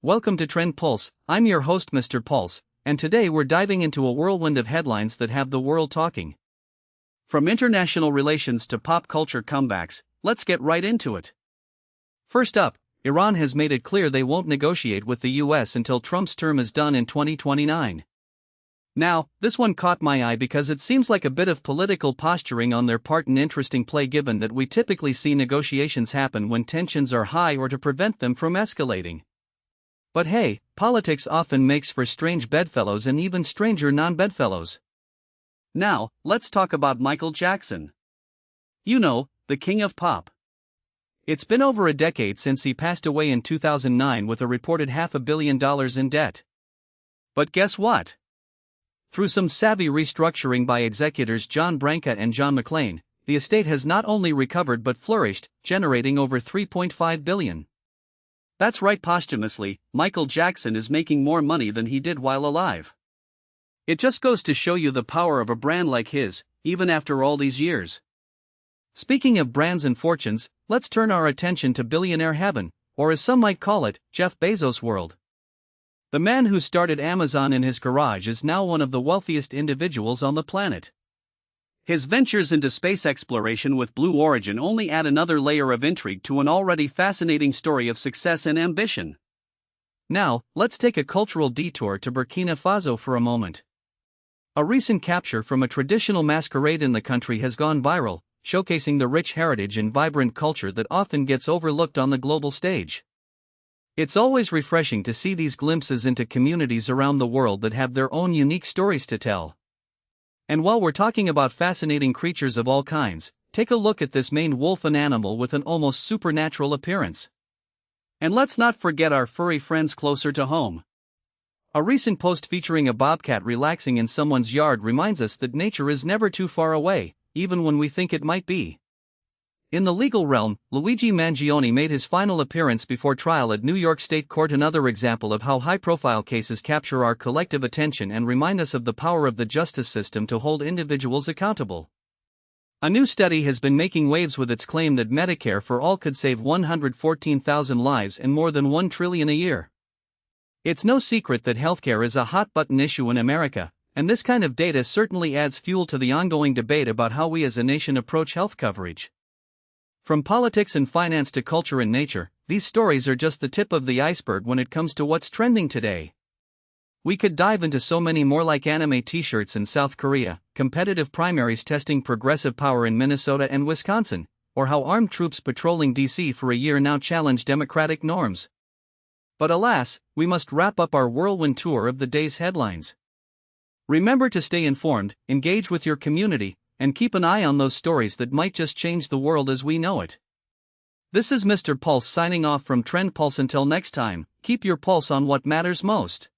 Welcome to Trend Pulse. I'm your host, Mr. Pulse, and today we're diving into a whirlwind of headlines that have the world talking. From international relations to pop culture comebacks, let's get right into it. First up, Iran has made it clear they won't negotiate with the US until Trump's term is done in 2029. Now, this one caught my eye because it seems like a bit of political posturing on their part, an interesting play given that we typically see negotiations happen when tensions are high or to prevent them from escalating. But hey, politics often makes for strange bedfellows and even stranger non-bedfellows. Now, let's talk about Michael Jackson. You know, the king of pop. It's been over a decade since he passed away in 2009 with a reported $500 million in debt. But guess what? Through some savvy restructuring by executors John Branca and John McClane, the estate has not only recovered but flourished, generating over $3.5 billion. That's right, posthumously, Michael Jackson is making more money than he did while alive. It just goes to show you the power of a brand like his, even after all these years. Speaking of brands and fortunes, let's turn our attention to billionaire heaven, or as some might call it, Jeff Bezos' world. The man who started Amazon in his garage is now one of the wealthiest individuals on the planet. His ventures into space exploration with Blue Origin only add another layer of intrigue to an already fascinating story of success and ambition. Now, let's take a cultural detour to Burkina Faso for a moment. A recent capture from a traditional masquerade in the country has gone viral, showcasing the rich heritage and vibrant culture that often gets overlooked on the global stage. It's always refreshing to see these glimpses into communities around the world that have their own unique stories to tell. And while we're talking about fascinating creatures of all kinds, take a look at this maned wolf, an animal with an almost supernatural appearance. And let's not forget our furry friends closer to home. A recent post featuring a bobcat relaxing in someone's yard reminds us that nature is never too far away, even when we think it might be. In the legal realm, Luigi Mangione made his final appearance before trial at New York State Court, another example of how high-profile cases capture our collective attention and remind us of the power of the justice system to hold individuals accountable. A new study has been making waves with its claim that Medicare for All could save 114,000 lives and more than $1 trillion a year. It's no secret that healthcare is a hot-button issue in America, and this kind of data certainly adds fuel to the ongoing debate about how we as a nation approach health coverage. From politics and finance to culture and nature, these stories are just the tip of the iceberg when it comes to what's trending today. We could dive into so many more, like anime t-shirts in South Korea, competitive primaries testing progressive power in Minnesota and Wisconsin, or how armed troops patrolling DC for a year now challenge democratic norms. But alas, we must wrap up our whirlwind tour of the day's headlines. Remember to stay informed, engage with your community, and keep an eye on those stories that might just change the world as we know it. This is Mr. Pulse signing off from Trend Pulse. Until next time, keep your pulse on what matters most.